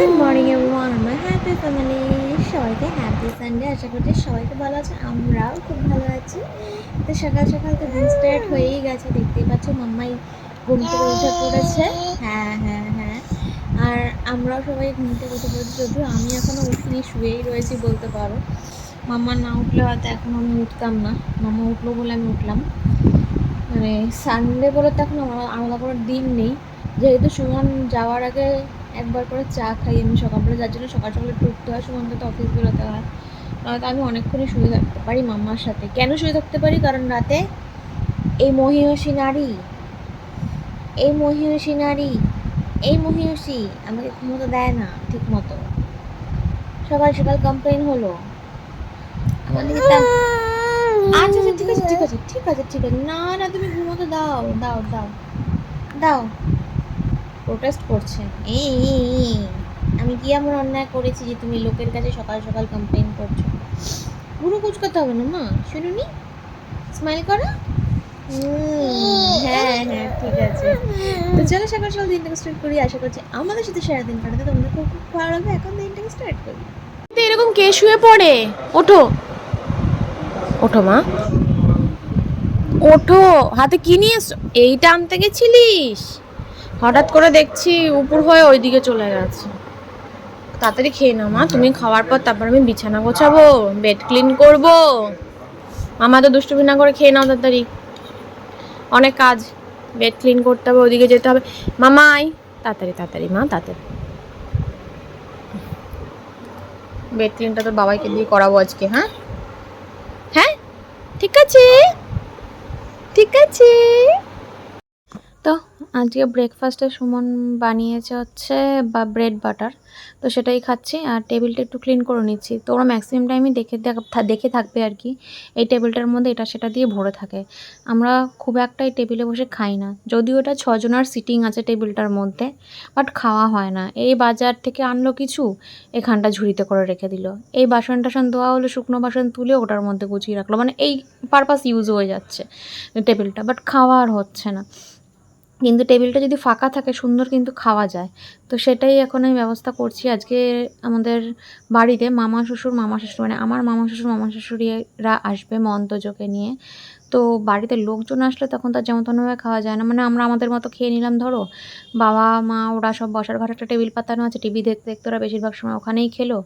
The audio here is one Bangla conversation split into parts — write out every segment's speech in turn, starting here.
গুড মর্নিং এভরিওয়ান, আমার হ্যাপি ফ্যামিলি। সবাইকে হ্যাপি সানডে। আশা করছি সবাইকে ভালো আছে, আমরাও খুব ভালো আছি। তো সকাল সকাল তো দিন স্টার্ট হয়েই গেছে, দেখতেই পাচ্ছ মাম্মাই ঘুম থেকে উঠে পড়েছে। হ্যাঁ হ্যাঁ হ্যাঁ, আর আমরাও সবাই ঘুম থেকে উঠে পড়েছি, যদিও আমি এখনও উঠিনি, শুয়েই রয়েছি বলতে পারো। মাম্মা না উঠলে হয়তো এখন আমি উঠতাম না, মাম্মা উঠলো বলে আমি উঠলাম। মানে সানডে বলে তো এখন আলাদা করে দিন নেই, যেহেতু সুমন যাওয়ার আগে একবার করে চা খাই আমি সকালবেলা, যার জন্য সকাল সকালে একটু উঠতে হয়, সুমনকে তো অফিস বেরোতে হয়। নয়তো আমি অনেকক্ষণই শুয়ে থাকতে পারি মাম্মার সাথে। কেন শুয়ে থাকতে পারি? কারণ রাতে এই মহিষী নারী, এই মহিষী নারী, এই মহিষী আমাকে ঘুমোতে দেয় না ঠিক মতো। সকাল সকাল কমপ্লেন হলো আমার দিকে আচ্ছা আচ্ছা, ঠিক আছে ঠিক আছে ঠিক আছে ঠিক আছে, না না তুমি ঘুমোতে দাও দাও দাও দাও। প্রোটেস্ট করছে, এই আমি কি এমন অন্যায় করেছি যে তুমি লোকের কাছে সকাল সকাল কমপ্লেন করছো? পুরো কুচকাতে হবে না মা, শুনুনি, স্মাইল করো। হ্যাঁ হ্যাঁ ঠিক আছে। তো চলো সকাল সকাল দিনটাকে স্টার্ট করি, আশা করছি আমাদের সাথে সারাদিন কাটাতে তোমাদের খুব খুব ভালো লাগবে। এখন দিনটাকে স্টার্ট করি। এরকম কে শুয়ে পড়ে? ওঠো ওঠো মা, ওঠো। হাতে কি নিয়ে এসছো? এইটা আনতে গেছিলিস? হঠাৎ করে দেখছি উপর হয়ে ওইদিকে চলে গেছে। তাড়াতাড়ি খেয়ে নাও মা, তুমি খাওয়ার পর তারপর আমি বিছানা গোছাবো, বেড ক্লিন করব। মামা তো দুষ্টুমি না করে খেয়ে নাও তাড়াতাড়ি, অনেক কাজ। বেড ক্লিন করতে হবে, ওইদিকে যেতে হবে। মামাই তাড়াতাড়ি তাড়াতাড়ি মা, তাড়াতাড়ি। বেড ক্লিনটা তোর বাবাইকে দিয়ে করাবো আজকে। হ্যাঁ হ্যাঁ, ঠিক আছে ঠিক আছে। তো আজকে ব্রেকফাস্টে সুমন বানিয়েছে হচ্ছে ব্রেড বাটার, তো সেটাই খাচ্ছি। আর টেবিলটা একটু ক্লিন করে নিচ্ছি। তো ওরা ম্যাক্সিমাম টাইমই দেখে থাকবে আর কি, এই টেবিলটার মধ্যে এটা সেটা দিয়ে ভরে থাকে। আমরা খুব একটা এই টেবিলে বসে খাই না, যদিও এটা 6 জনের সিটিং আছে টেবিলটার মধ্যে, বাট খাওয়া হয় না। এই বাজার থেকে আনলো কিছু, এখানটা ঝুড়িতে করে রেখে দিল। এই বাসন টাসন ধোয়া হলো, শুকনো বাসন তুলে ওটার মধ্যে গুছিয়ে রাখলো, মানে এই পারপাস ইউজ হয়ে যাচ্ছে টেবিলটা, বাট খাওয়া আর হচ্ছে না। কিন্তু টেবিলটা যদি ফাঁকা থাকে সুন্দর কিন্তু খাওয়া যায়। তো সেটাই এখন আমি ব্যবস্থা করছি। আজকে আমাদের বাড়িতে মামা শ্বশুর মানে আমার মামা শ্বশুর মামা শাশুড়িরা আসবে মন্তজোকে নিয়ে। তো বাড়িতে লোকজন আসলে তখন তার যেমন তেমনভাবে খাওয়া যায় না, মানে আমরা আমাদের মতো খেয়ে নিলাম। ধরো বাবা মা ওরা সব বসার ঘরে একটা টেবিল পাতানো আছে, টিভি দেখতে দেখতে ওরা বেশিরভাগ সময় ওখানেই খেলো,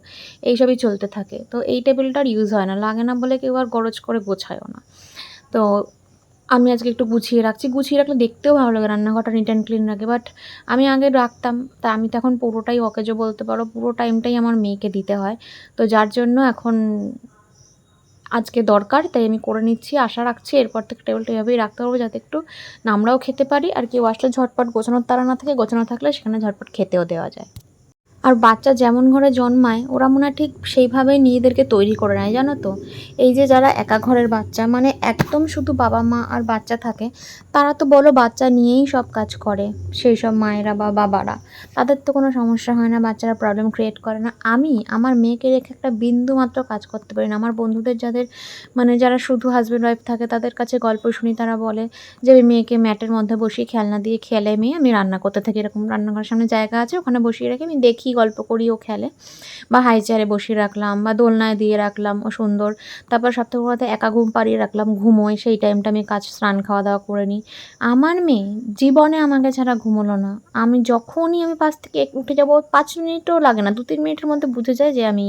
এইসবই চলতে থাকে। তো এই টেবিলটার ইউজ হয় না, লাগে না বলে কেউ আর গরজ করে গোছায়ও না। তো আমি আজকে একটু গুছিয়ে রাখছি, গুছিয়ে রাখলে দেখতেও ভালো লাগে, রান্নাঘরটা নিট অ্যান্ড ক্লিন রাখে। বাট আমি আগে রাখতাম, তা আমি তো এখন পুরোটাই অকেজো বলতে পারো, পুরো টাইমটাই আমার মেয়েকে দিতে হয়। তো যার জন্য এখন আজকে দরকার, তাই আমি করে নিচ্ছি। আশা রাখছি এরপর থেকে টেবিলটা এভাবেই রাখতে পারবো, যাতে একটু আমরাও খেতে পারি, আর কেউ আসলে ঝটপট গোছানোর তাড়া না থাকে, গোছানো থাকলে সেখানে ঝটপট খেতেও দেওয়া যায়। আর বাচ্চা যেমন ঘরে জন্মায় ওরা মনে হয় ঠিক সেইভাবেই নিজেদেরকে তৈরি করে নেয়, জানো তো। এই যে যারা একা ঘরের বাচ্চা, মানে একদম শুধু বাবা মা আর বাচ্চা থাকে, তারা তো বলো বাচ্চা নিয়েই সব কাজ করে, সেই সব মায়েরা বা বাবারা, তাদের তো কোনো সমস্যা হয় না, বাচ্চারা প্রবলেম ক্রিয়েট করে না। আমি আমার মেয়েকে রেখে একটা বিন্দু মাত্র কাজ করতে পারি না। আমার বন্ধুদের যাদের মানে যারা শুধু হাজব্যান্ড ওয়াইফ থাকে, তাদের কাছে গল্প শুনি, তারা বলে যে আমি মেয়েকে ম্যাটের মধ্যে বসিয়ে খেলনা দিয়ে খেলে মেয়ে আমি রান্না করতে থাকি, এরকম রান্নাঘরের সামনে জায়গা আছে ওখানে বসিয়ে রেখে আমি দেখি, গল্প করি, ও খেলে। বা হাই চেয়ারে বসিয়ে রাখলাম বা দোলনায় দিয়ে রাখলাম, ও সুন্দর। তারপর সপ্তাহ বড়তে একা ঘুম পাড়িয়ে রাখলাম, ঘুমোয়, সেই টাইমটা আমি কাজ স্নান খাওয়া দাওয়া করে নিই। আমার মেয়ে জীবনে আমাকে ছাড়া ঘুমোলো না। আমি যখনই আমি পাশ থেকে উঠে যাবো, 5 মিনিটও লাগে না, 2-3 মিনিটের মধ্যে বুঝে যায় যে আমি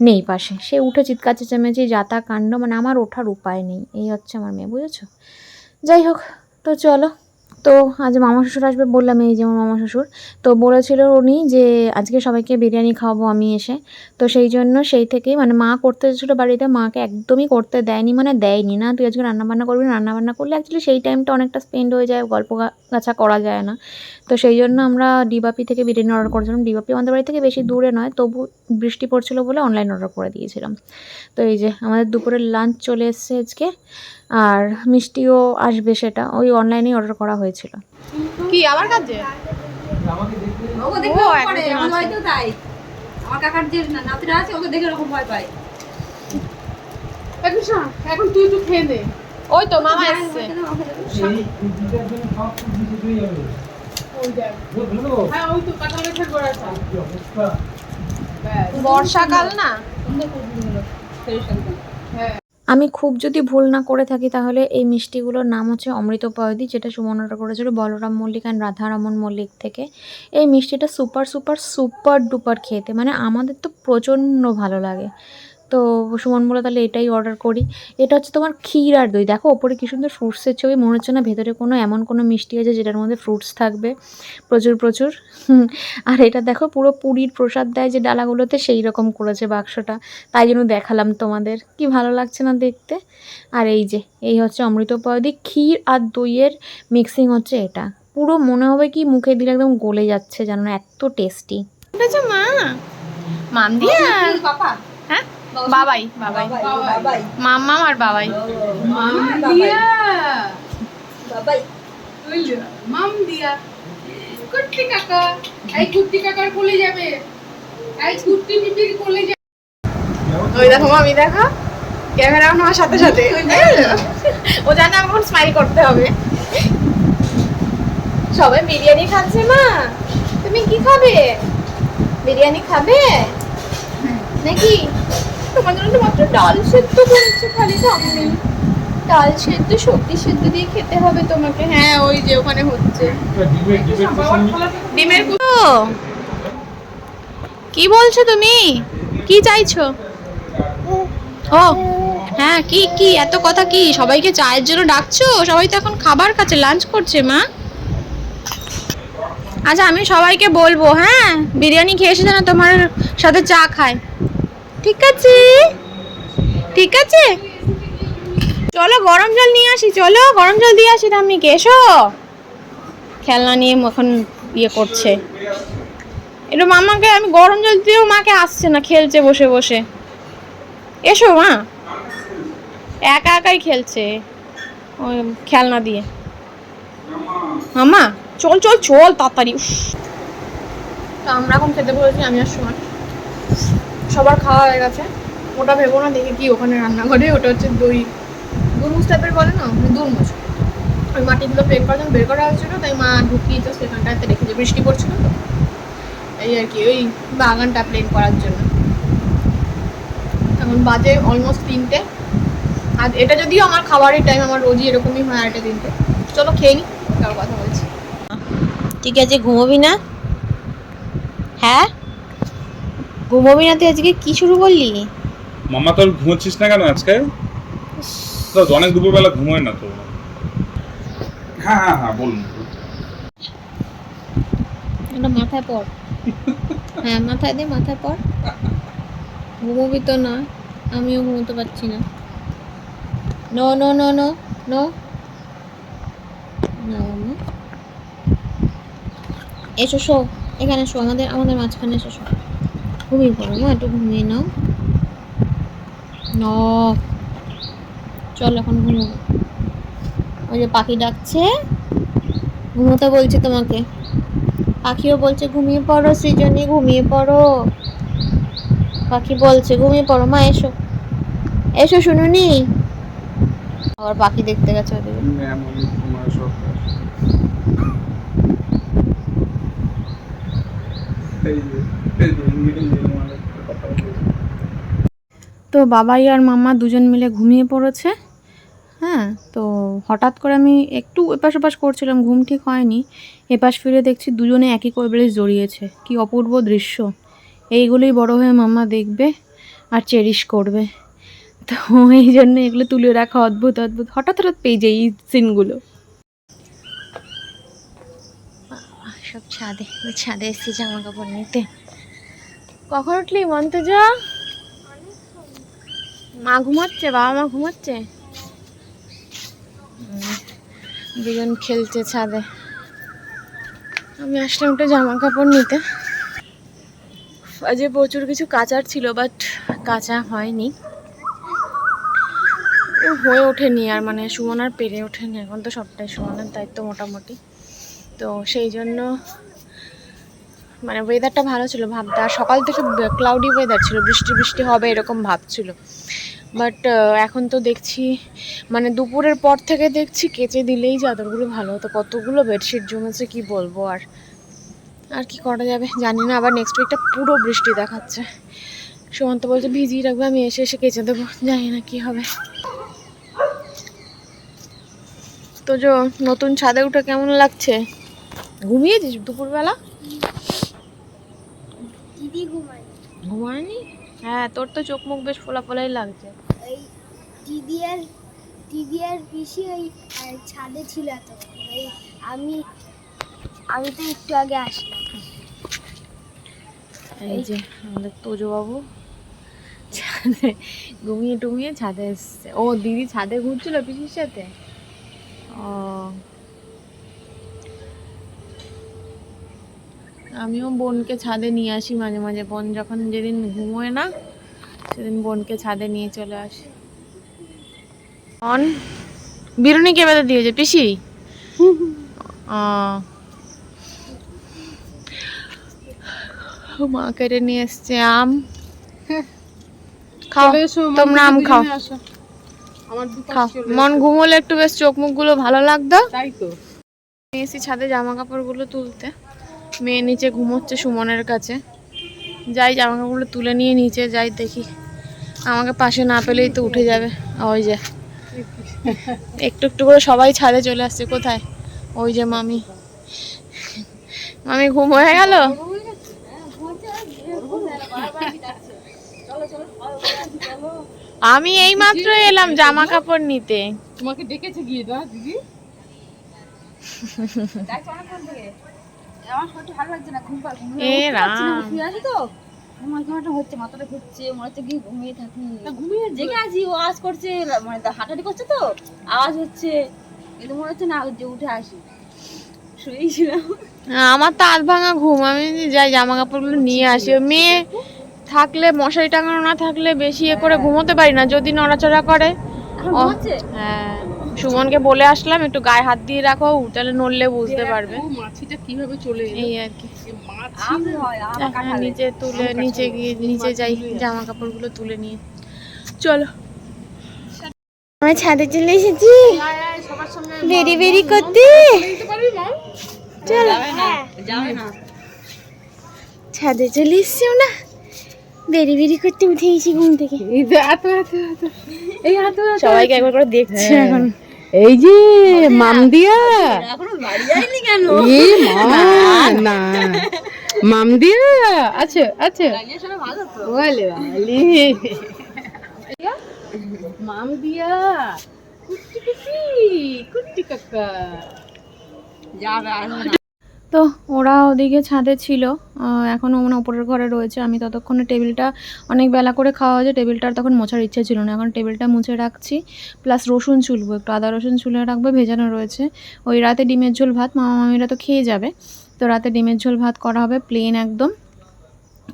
নেই পাশে। সে উঠে চিৎকার চেঁচামেচি যাতা কাণ্ড, মানে আমার ওঠার উপায় নেই। এই হচ্ছে আমার মেয়ে, বুঝেছো? যাই হোক, তো চলো। তো আজ মামা শ্বশুর আসবে বললাম, এই যে আমার মামা শ্বশুর। তো বলেছিল উনি যে আজকে সবাইকে বিরিয়ানি খাওয়াবো আমি এসে। তো সেই জন্য সেই থেকেই মানে মা করতে এসেছিলো বাড়িতে, মাকে একদমই করতে দেয়নি, মানে দেয়নি না, তুই আজকে রান্নাবান্না করবি না। রান্নাবান্না করলে অ্যাকচুয়ালি সেই টাইমটা অনেকটা স্পেন্ড হয়ে যায়, গল্প গাছা করা যায় না। তো সেই জন্য আমরা ডিবাপি থেকে বিরিয়ানি অর্ডার করেছিলাম। ডিবাপি আমাদের বাড়ি থেকে বেশি দূরে নয়, তবু বৃষ্টি পড়ছিলো বলে অনলাইন অর্ডার করে দিয়েছিলাম। তো এই যে আমাদের দুপুরের লাঞ্চ চলে এসছে আজকে, আর মিষ্টিও আসবে, সেটা ওই অনলাইনেই অর্ডার করা হয়েছিল। কি আমার কাছে ওকে দেখে ভয় করে, আমার বাড়িতেও তাই। আমার কাকার যে নাতিরা আছে ওকে দেখে এরকম ভয় পায়। এখন শোন, এখন তুই একটু খেয়ে নে। ওই তো মামা এসছে। ওই দেখ, হ্যাঁ ওই তো কাঁচা মেঘের গোড়াটা। বর্ষাকাল না। আমি খুব যদি ভুল না করে থাকি তাহলে এই মিষ্টিগুলোর নাম হচ্ছে অমৃতপয়দি, যেটা সুমনাটা করেছিল বলরাম মল্লিক অ্যান্ড রাধারমন মল্লিক থেকে। এই মিষ্টিটা সুপার সুপার সুপার ডুপার খেতে, মানে আমাদের তো প্রচণ্ড ভালো লাগে। তো সুমন বলে তাহলে এটাই অর্ডার করি। এটা হচ্ছে তোমার ক্ষীর আর দই। দেখো ওপরে কি সুন্দর ফ্রুটসের ছবি, মনে হচ্ছে না ভেতরে কোনো এমন কোনো মিষ্টি আছে যেটার মধ্যে ফ্রুটস থাকবে প্রচুর প্রচুর। আর এটা দেখো পুরো পুরীর প্রসাদ দেয় যে ডালাগুলোতে, সেই রকম করেছে বাক্সটা, তাই জন্য দেখালাম তোমাদের। কি ভালো লাগছে না দেখতে। আর এই হচ্ছে অমৃতপয়দি, ক্ষীর আর দইয়ের মিক্সিং হচ্ছে এটা। পুরো মনে হবে কি মুখে দিলে একদম গলে যাচ্ছে, জানো না, এত টেস্টি। ঠিক আছে মা, মাম দিয়া। পাপা হ্যাঁ, বাবাই বাবাই বাবাই মাম্মা আর বাবাই। মাম দিয়া বাবাই মাম দিয়া কুট্টি কাকা, এই কুট্টি কাকার কোলে যাবে, এই কুট্টি পিপির কোলে যাবে। ওই দেখো মামি, দেখো ক্যামেরা আমার সাথে সাথে, ও জানে আমাকে স্মাইল করতে হবে। সবাই বিরিয়ানি খাচ্ছে। মা তুমি কি খাবে? বিরিয়ানি খাবে নাকি? তোমার জন্য তো মাত্র ডাল সেদ্ধ করেছে, খালি সামনে ডাল সেদ্ধ সবজি সেদ্ধ দিয়ে খেতে হবে তোমাকে। হ্যাঁ ওই যে ওখানে হচ্ছে ডিমের কুটো। কি বলছো তুমি? কি চাইছো? ও হ্যাঁ, কি কি এত কথা কি? সবাইকে চায়ের জন্য ডাকছো? সবাই তো এখন খাবার খাচ্ছে, লাঞ্চ করছে মা। আচ্ছা আমি সবাইকে বলবো, হ্যাঁ বিরিয়ানি খেয়ে এসে যেন তোমার সাথে চা খায়। ঠিক আছে ঠিক আছে, চলো গরম জল নিয়ে আসি, চলো গরম জল দিয়ে আসি। ঠাম্মিকে এসো, খেলনা নিয়ে এখন ইয়ে করছে। একটু মামাকে আমি গরম জল দিয়েও মাকে আসছে না, খেলছে বসে বসে। এসো মা, একা একাই খেলছে ওই খেলনা দিয়ে। মামা চল চল চল তাড়াতাড়ি। তো আমরা এখন খেতে বলেছি, আমি আর সুমন। সবার খাওয়া হয়ে গেছে। ওটা ভেবো না, দেখে কি ওখানে রান্নাঘরে, ওটা হচ্ছে দই দুরমুজ টাইপের বলে না, দুরমুজ। ওই মাটিগুলো বের করা হয়েছিল, তাই মা ঢুকিয়েছে সেখানটাতে রেখেছে, বৃষ্টি পড়ছিল তো এই আর কি, ওই বাগানটা প্লেন করার জন্য। এখন বাজে অলমোস্ট 3টে। আর এটা যদিও আমার খাবারের টাইম, আমার রোজই এরকমই হয় 2:30-3টে। চলো খেয়ে নি, তার কথা বলছি। ঠিক আছে, ঘুমোবি না? হ্যাঁ ঘুমোবি না? তুই আজকে কি শুরু করলি? মামা তোর ঘুমোচ্ছিস না কেন আজকে? তো অনেক দুপুরবেলা ঘুমোয় না তো। হ্যাঁ হ্যাঁ হ্যাঁ বলুন। এটা মাথায় পড়। হ্যাঁ মাথায় দে, মাথায় পড়। ঘুমোবি তো না, আমিও ঘুমোতে পারছি না। No no no no no না মামা, এসো শো, এখানে শো, আমাদের মাঝখানে এসো, শো। ঘুমিয়ে পড়ো মা, একটু ঘুমিয়ে নাও। ন চল এখন ঘুমোবো। ওই যে পাখি ডাকছে, ঘুমোতে বলছে তোমাকে। পাখিও বলছে ঘুমিয়ে পড়ো সৃজনী, ঘুমিয়ে পড়ো। পাখি বলছে ঘুমিয়ে পড়ো মা, এসো এসো শুনুনি। আবার পাখি দেখতে গেছে ওদিকে। তো বাবাই আর মামা দুজন মিলে ঘুমিয়ে পড়েছে। হ্যাঁ, তো হঠাৎ করে আমি একটু এপাশ ওপাশ করছিলাম, ঘুম ঠিক হয়নি। এপাশ ফিরে দেখছি দুজনে একই কোলবেলে জড়িয়েছে। কি অপূর্ব দৃশ্য! এইগুলোই বড় হয়ে মাম্মা দেখবে আর চেরিশ করবে। তো এই জন্য এগুলো তুলে রাখা অদ্ভুত অদ্ভুত, হঠাৎ হঠাৎ পেয়ে যাই এই সিনগুলো। সব ছাদে এসেছি জামা কাপড় নিতে। কখন উঠলি মন্তজা? মা ঘুমাচ্ছে, বাবা মা ঘুমাচ্ছে, দুজন খেলছে ছাদে। আমি আসলাম একটু জামা কাপড় নিতে। আজকে প্রচুর কিছু কাচার ছিল, বাট কাচা হয়নি, হয়ে ওঠেনি আর, মানে সুমন আর পেরে ওঠেনি। এখন তো সবটাই সুমনের দায়িত্ব মোটামুটি। তো সেই জন্য মানে ওয়েদারটা ভালো ছিল ভাবতে, আর সকাল থেকে ক্লাউডি ওয়েদার ছিল, বৃষ্টি বৃষ্টি হবে এরকম ভাব ছিল। বাট এখন তো দেখছি, মানে দুপুরের পর থেকে দেখছি কেচে দিলেই চাদরগুলো ভালো হতো। কতগুলো বেডশিট জমেছে কি বলবো। আর আর কি করা যাবে জানি না, আবার নেক্সট উইকটা পুরো বৃষ্টি দেখাচ্ছে। সুমন্ত বলছে ভিজিয়ে রাখবে, আমি এসে এসে কেচে দেবো, জানি না কি হবে। তো যে নতুন ছাদে উঠে কেমন লাগছে? ঘুমিয়েছিস দুপুরবেলা? দিদি ঘুমায়। ঘুমায়নি? হ্যাঁ, তোর তো চোখ মুখ বেশ ফোলা ফোলাই লাগছে। ওই দিদি আর পিসি ওই ছাদে ছিল তো, ওই আমি তো একটু আগে আসলাম। এই যে আমাদের তোজো বাবু ছাদে ঘুমিয়ে টুমিয়ে ছাদে এসছে। ও দিদি ছাদে ঘুরছিল পিসির সাথে। ও আমিও বোনকে ছাদে নিয়ে আসি মাঝে মাঝে, বোন যখন যেদিন ঘুমোয় না সেদিন বোনকে ছাদে নিয়ে চলে আসি। অন বিরুনি কে বেঁধে দিয়েছে? পিসি? মা কেটে নিয়ে এসছে আম। খাও তোমরা, আম খাও। খাও, মন ঘুমোলে একটু বেশ চোখ মুখগুলো ভালো লাগতো। তাই তো এসি ছাদে জামা কাপড়গুলো তুলতে। মেয়ে নিচে ঘুমোচ্ছে সুমনের কাছে। যাই জামা কাপড়গুলো তুলে নিয়ে নিচে যাই, দেখি আমাকে পাশে না পেলেই তো উঠে যাবে। ওই যে একটু একটু করে সবাই ছাদে চলে আসছে। কোথায়? ওই যে মামি, মামি ঘুম হয়ে গেল। আমি এই মাত্র এলাম জামা কাপড় নিতে। তোমাকে ডেকেছে গিয়ে না দিদি? আমার শরীরটা ভালো লাগছে না, ঘুম পাচ্ছে এ রাম, শুয়ে আছি তো, ঘুমাটা হচ্ছে, মাথাটা ঘুরছে, মনে হচ্ছে কি ঘুমিয়ে থাকি। ঘুমিয়ে জেগে আছি, ও আওয়াজ করছে, মানে হাঁটাহাঁটি করছে তো আওয়াজ হচ্ছে, কিন্তু মনে হচ্ছে না যে উঠে আসি, শুয়েছিলাম। আমার তো আধ ভাঙা ঘুম। আমি যাই জামা কাপড়গুলো নিয়ে আসি। মেয়ে থাকলে মশারি টাঙানো না থাকলে বেশি এ করে ঘুমোতে পারি না, যদি নড়াচড়া করে। হ্যাঁ, সুমনকে বলে আসলাম একটু গায়ে হাত দিয়ে রাখো, তাহলে নড়লে বুঝতে পারবে। মাছিটা কিভাবে চলে এলো এই আর কি। মাছি নিচে তুলে নিচে গিয়ে নিচে যাই জামা কাপড়গুলো তুলে নিয়ে। চলো, আমি ছাদে চলে এসেছি বেরি বেরি করতে। চলো ছাদে চলে এসছি না, বেরি বেরি করতে উঠে গেছি ঘুম থেকে। সবাইকে একবার করে দেখছি এখন। এই যে মামদিয়া, এখনো বাড়ি যায়নি কেন? এ মা না মামদিয়া আচ্ছা আচ্ছা ভালো তো বলে বালি মামদিয়া কুটি কুটি কুটি কাকা যাবে আর তো ওরা ওদিকে ছাদে ছিল, এখনও মানে ওপরের ঘরে রয়েছে। আমি ততক্ষণে টেবিলটা অনেক বেলা করে খাওয়া হয়েছে, টেবিলটার তখন মোছার ইচ্ছে ছিল না, এখন টেবিলটা মুছে রাখছি। প্লাস রসুন চুলবো, একটু আদা রসুন চুলে রাখবো, ভেজানো রয়েছে। ওই রাতে ডিমের ঝোল ভাত মামা মামিরা তো খেয়ে যাবে, তো রাতে ডিমের ঝোল ভাত করা হবে প্লেন একদম,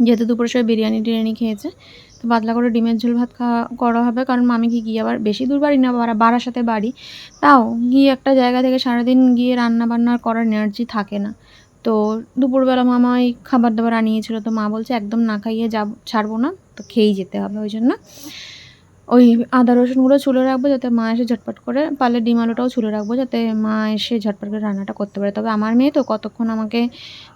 যেহেতু দুপুরের সময় বিরিয়ানি টিরিয়ানি খেয়েছে। তো পাতলা করে ডিমের ঝোল ভাত করা হবে, কারণ মামিকে গিয়ে আবার বেশি দূর বাড়ি না, বাড়ার সাথে বাড়ি, তাও গিয়ে একটা জায়গা থেকে সারাদিন গিয়ে রান্না বান্না করার এনার্জি থাকে না। তো দুপুরবেলা মামাই খাবার দাবার আনিয়েছিল, তো মা বলছে একদম না খাইয়ে ছাড়বো না, তো খেয়েই যেতে হবে। ওই জন্য ওই আদা রসুনগুলো ছুলে রাখবো, যাতে মা এসে ঝটপট করে, পারলে ডিম আলুটাও ছুলে রাখবো যাতে মা এসে ঝটপট করে রান্নাটা করতে পারে। তবে আমার মেয়ে তো কতক্ষণ আমাকে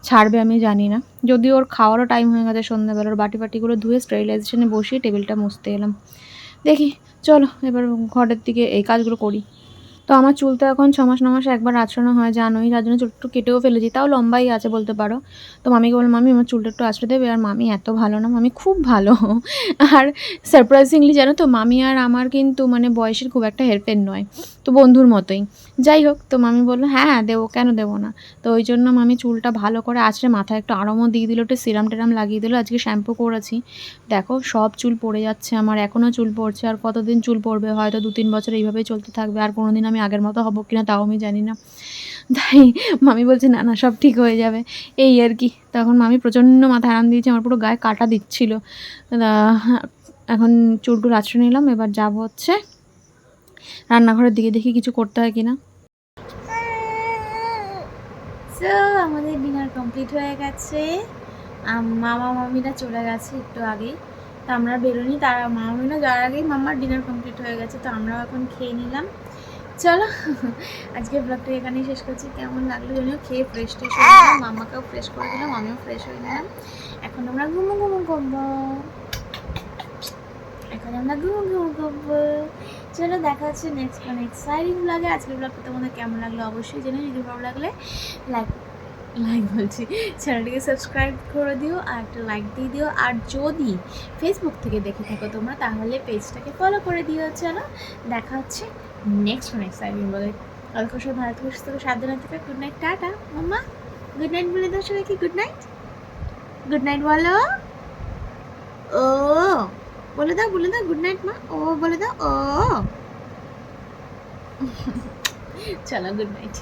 ছাড়বে আমি জানি না, যদি ওর খাওয়ারও টাইম হয়ে গেছে সন্ধ্যাবেলা, ওর বাটিগুলো ধুয়ে স্টেরিলাইজেশনে বসিয়ে টেবিলটা মুছতে এলাম। দেখি চলো এবার ঘরের দিকে এই কাজগুলো করি। তো আমার চুল তো এখন 6 মাস 9 মাসে একবার আঁচড়ানো হয় জানোই, যার জন্য চুল একটু কেটেও ফেলেছি, তাও লম্বাই আছে বলতে পারো। তো মামিকে বললাম মামি আমার চুলটা একটু আঁচড়ে দেবে, আর মামি এত ভালো না, মামি খুব ভালো। আর সারপ্রাইজিংলি জানো তো, মামি আর আমার কিন্তু মানে বয়সের খুব একটা হেরফের নয়, তো বন্ধুর মতোই। যাই হোক, তো মামি বললো হ্যাঁ হ্যাঁ দেবো, কেন দেবো না। তো ওই জন্য মামি চুলটা ভালো করে আঁচড়ে মাথায় একটু আরামও দিয়ে দিল, একটু সিরাম টেরাম লাগিয়ে দিল। আজকে শ্যাম্পু করেছি, দেখো সব চুল পড়ে যাচ্ছে আমার, এখনও চুল পড়ছে। আর কতদিন চুল পড়বে, হয়তো 2-3 বছর এইভাবেই চলতে থাকবে, আর কোনো দিন আমি আগের মতো হবো কিনা তাও আমি জানি না। তাই মামি বলছে না না সব ঠিক হয়ে যাবে, এই আর কি। তখন মামি প্রচণ্ড মাথায় আরাম দিয়েছে, আমার পুরো গায়ে কাটা দিচ্ছিল। এখন চুলটুল আঁচড়ে নিলাম, এবার যাব হচ্ছে রান্নাঘরের দিকে, দেখি কিছু করতে হয় কিনা। সো আমাদের ডিনার কমপ্লিট হয়ে গেছে, মামা মামিরা চলে গেছে একটু আগেই, তো আমরা বেরোনি, তারা মামা মামিরা যাওয়ার আগেই মামার ডিনার কমপ্লিট হয়ে গেছে। তো আমরাও এখন খেয়ে নিলাম, চলো আজকে ব্লগটা এখানেই শেষ করছি। কেমন লাগলো জানিও। খেয়ে ফ্রেশ ট্রেশ হয়ে গেলাম, মাম্মাকেও ফ্রেশ করে দিলাম, আমিও ফ্রেশ হয়ে নিলাম। এখন আমরা ঘুমো করবো। চলো দেখা হচ্ছে নেক্সট কোনো এক্সাইটিং ব্লগে। আজকের ব্লগটা তোমাদের কেমন লাগলো অবশ্যই জানিও। যদি ভালো লাগলে লাইক বলছি, চ্যানেলটিকে সাবস্ক্রাইব করে দিও আর একটা লাইক দিয়ে দিও। আর যদি ফেসবুক থেকে দেখে থাকো তোমরা তাহলে পেজটাকে ফলো করে দিও। চলো দেখা হচ্ছে নেক্সট কোনো এক্সাইটিং ব্লগে। কালকে সব ভালো থেকে সুস্থ থেকে সাবধানে থেকে গুড নাইট, টাটা। মাম্মা গুড নাইট বলে দাও সবাইকে। গুড নাইট, গুড নাইট বলো। ও বলে দাও গুড নাইট মা। ও বলে দাও ও। চলো গুড নাইট।